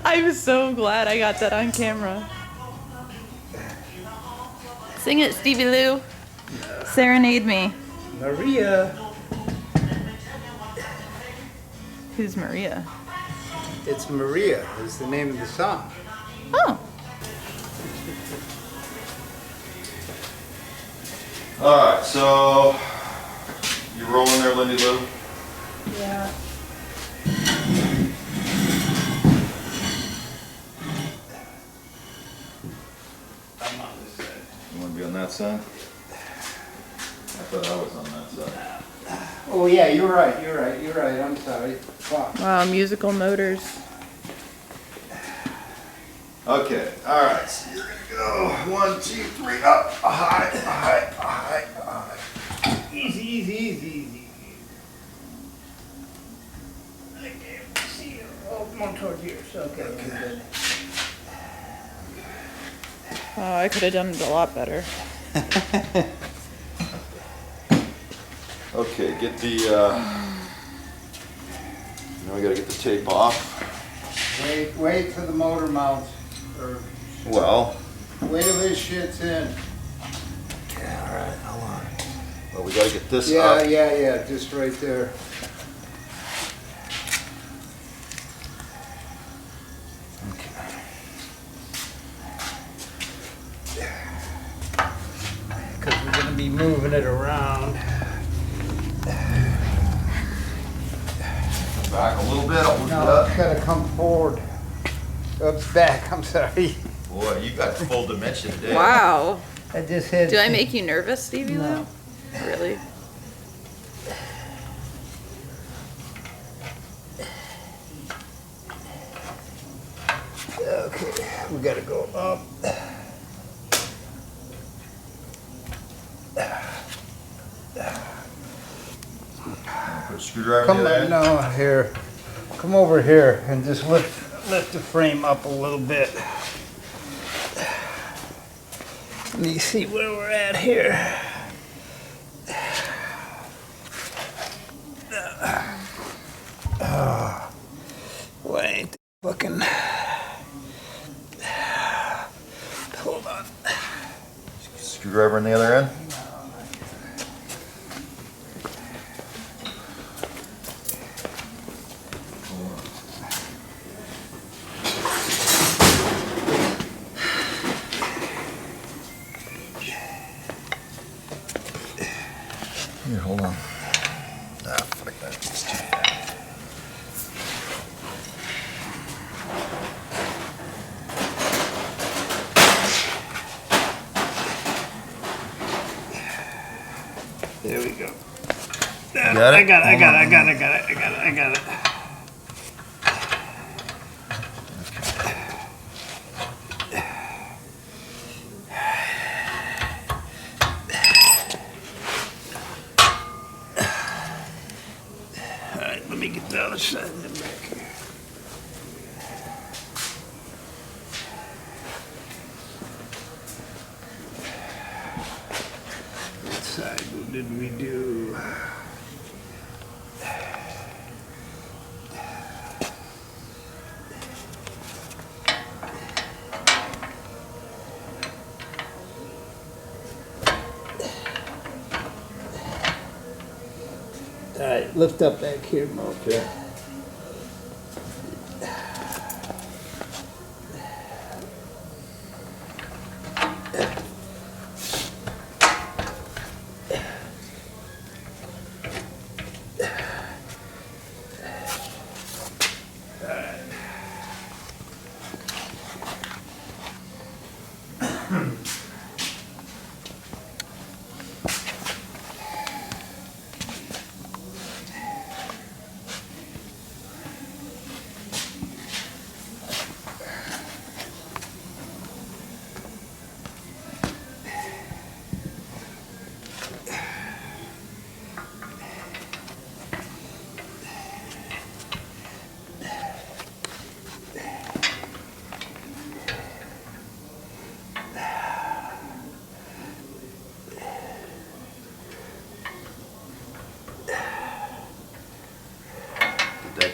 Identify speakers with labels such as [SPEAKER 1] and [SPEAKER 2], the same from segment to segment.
[SPEAKER 1] I'm so glad I got that on camera. Sing it, Stevie Lou. Serenade me.
[SPEAKER 2] Maria.
[SPEAKER 1] Who's Maria?
[SPEAKER 2] It's Maria. Is the name of the song.
[SPEAKER 1] Oh.
[SPEAKER 3] All right, so you rolling there, Lindy Lou?
[SPEAKER 1] Yeah.
[SPEAKER 2] I'm on this side.
[SPEAKER 3] You want to be on that side? I thought I was on that side.
[SPEAKER 2] Oh yeah, you're right. I'm sorry. Fuck.
[SPEAKER 1] Wow, musical motors.
[SPEAKER 3] Okay, all right, so you're gonna go 1, 2, 3, up, high.
[SPEAKER 2] Easy. I can't see you. Oh, more towards here. Okay. Good.
[SPEAKER 1] Oh, I could have done it a lot better.
[SPEAKER 3] Okay, get the, now we gotta get the tape off.
[SPEAKER 2] Wait for the motor mounts. Or
[SPEAKER 3] Well.
[SPEAKER 2] wait till this shit's in.
[SPEAKER 3] Yeah, all right, hold on. Well, we gotta get this
[SPEAKER 2] Yeah,
[SPEAKER 3] up.
[SPEAKER 2] yeah, just right there. Because we're going to be moving it around.
[SPEAKER 3] Back a little bit, I'll move it
[SPEAKER 2] No,
[SPEAKER 3] up.
[SPEAKER 2] it's got to come forward. Oops, back, I'm sorry.
[SPEAKER 3] Boy, you got full dimension today.
[SPEAKER 1] Wow.
[SPEAKER 2] I just had...
[SPEAKER 1] Did I make you nervous, Stevie Lou?
[SPEAKER 2] No.
[SPEAKER 1] Really?
[SPEAKER 2] Okay, we got to go up.
[SPEAKER 3] Put a screwdriver
[SPEAKER 2] Come
[SPEAKER 3] in there.
[SPEAKER 2] on, no, here. Come over here and just lift the frame up a little bit. Let me see where we're at here. Boy, ain't that fucking... Hold on.
[SPEAKER 3] Screwdriver in the other end. Here, hold on. Ah, fuck that. It's too bad.
[SPEAKER 2] There we go.
[SPEAKER 3] Got it?
[SPEAKER 2] I got it. All right, let me get the other side of the back here. What side did we do? All right, lift up back here, Mo.
[SPEAKER 3] Okay.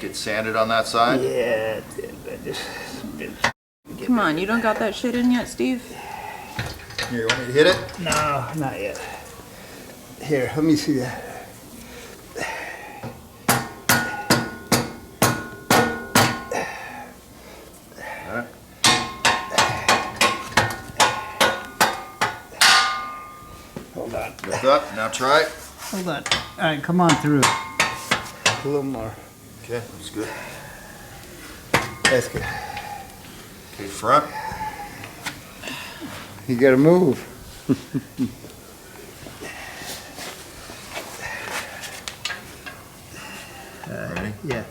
[SPEAKER 3] make it sanded on that side?
[SPEAKER 2] Yeah.
[SPEAKER 1] Come on, you don't got that shit in yet, Steve?
[SPEAKER 3] Here, you want me to hit it?
[SPEAKER 2] No, not yet. Here, let me see that.
[SPEAKER 3] Alright.
[SPEAKER 2] Hold on.
[SPEAKER 3] Lift up, now try it.
[SPEAKER 2] Hold on. All right, come on through. A little more.
[SPEAKER 3] Okay, that's good.
[SPEAKER 2] That's good.
[SPEAKER 3] Okay, front.
[SPEAKER 2] You gotta move.
[SPEAKER 3] Ready?
[SPEAKER 2] Yeah.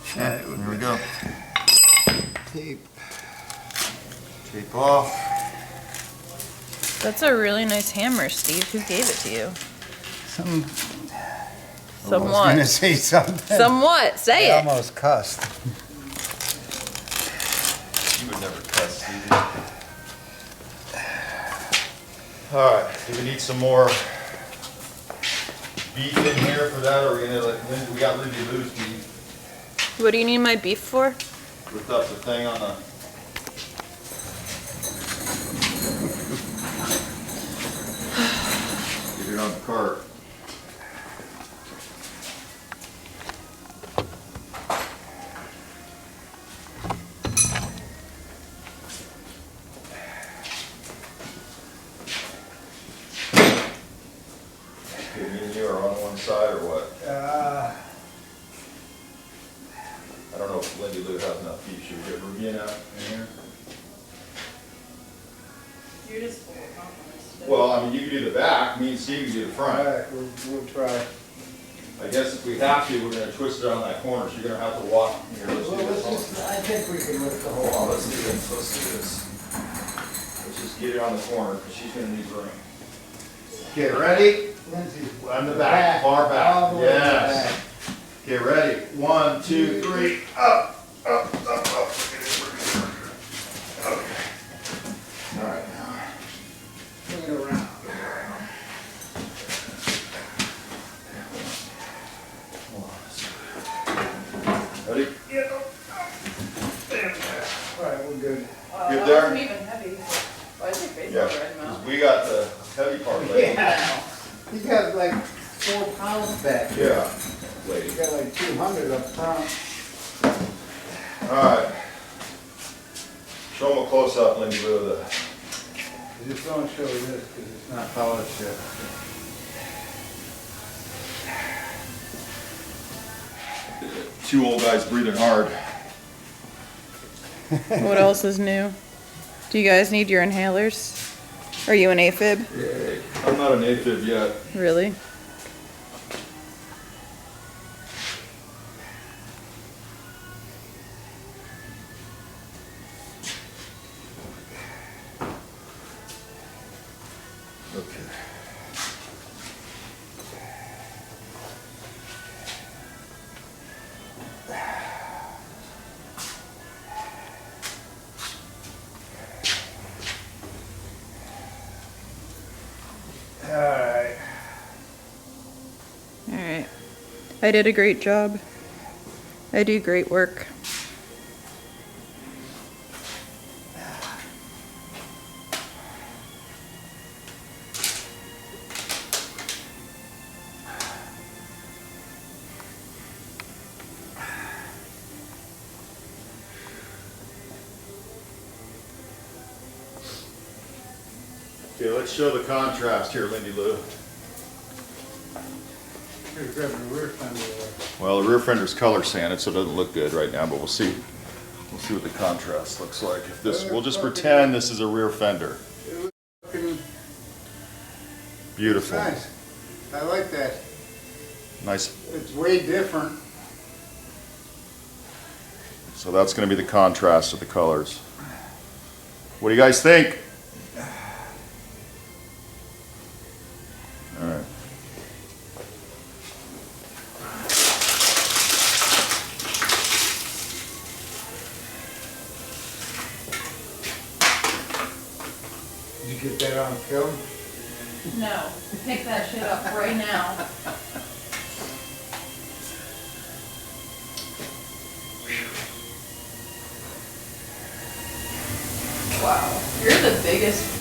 [SPEAKER 3] Okay, here we go.
[SPEAKER 2] Tape.
[SPEAKER 3] Tape off.
[SPEAKER 1] That's a really nice hammer, Steve. Who gave it to you?
[SPEAKER 2] Some. I was
[SPEAKER 1] Somewhat.
[SPEAKER 2] gonna say something.
[SPEAKER 1] Somewhat. Say
[SPEAKER 2] I
[SPEAKER 1] it.
[SPEAKER 2] almost cussed.
[SPEAKER 3] You would never cuss, Stevie. Alright, do we need some more beef in here for that, or are we gonna like, we got Lindy Lou's beef.
[SPEAKER 1] What do you need my beef for?
[SPEAKER 3] Lift up the thing on the. Get it on the cart. Okay, me and you are on one side or what? I don't know if Lindy Lou has enough beef. Should we get Ruby out in here?
[SPEAKER 1] You're just full of compliments.
[SPEAKER 3] Well, I mean, you can do the back, me and Steve can do the front.
[SPEAKER 2] Alright, we'll try.
[SPEAKER 3] I guess if we have to, we're gonna twist it on that corner, so you're gonna have to walk. Here, let's do this.
[SPEAKER 2] I think we can lift the whole.
[SPEAKER 3] Hold on, let's do this, let's do this. Let's just get it on the corner, because she's gonna need room. Okay, ready?
[SPEAKER 2] Lindsay.
[SPEAKER 3] On the back, far
[SPEAKER 2] All
[SPEAKER 3] back,
[SPEAKER 2] the way to the
[SPEAKER 3] yes.
[SPEAKER 2] back.
[SPEAKER 3] Okay, ready? 1, 2, 3, up, up, up, up. Okay. All right, now.
[SPEAKER 2] Bring it around.
[SPEAKER 3] Ready?
[SPEAKER 2] Alright, we're good.
[SPEAKER 3] Good there?
[SPEAKER 1] even heavy. Why is your face
[SPEAKER 3] Yeah, 'cause we got the heavy part laid.
[SPEAKER 2] Yeah. You got like 4 pounds back here.
[SPEAKER 3] Yeah,
[SPEAKER 2] You
[SPEAKER 3] lady.
[SPEAKER 2] got like 200 up front.
[SPEAKER 3] All right. Show them a close-up, Lindy Lou, of the.
[SPEAKER 2] I just don't show you this because it's not polished yet.
[SPEAKER 3] Two old guys breathing hard.
[SPEAKER 1] What else is new? Do you guys need your inhalers? Are you an AFib?
[SPEAKER 3] I'm not an AFib yet.
[SPEAKER 1] Really?
[SPEAKER 3] Okay.
[SPEAKER 2] Alright.
[SPEAKER 1] All right. I did a great job. I do great work.
[SPEAKER 3] Okay, let's show the contrast here, Lindy Lou.
[SPEAKER 2] Here's grabbing the rear fender there.
[SPEAKER 3] Well, the rear fender's color sanded, so it doesn't look good right now, but we'll see. We'll see what the contrast looks like. If this, we'll just pretend this is a rear fender.
[SPEAKER 2] Fucking
[SPEAKER 3] Beautiful.
[SPEAKER 2] nice. I like that.
[SPEAKER 3] Nice.
[SPEAKER 2] It's way different.
[SPEAKER 3] So that's gonna be the contrast of the colors. What do you guys think? All right.
[SPEAKER 2] Did you get that on film?
[SPEAKER 1] No, pick that shit up right now. Wow. You're the biggest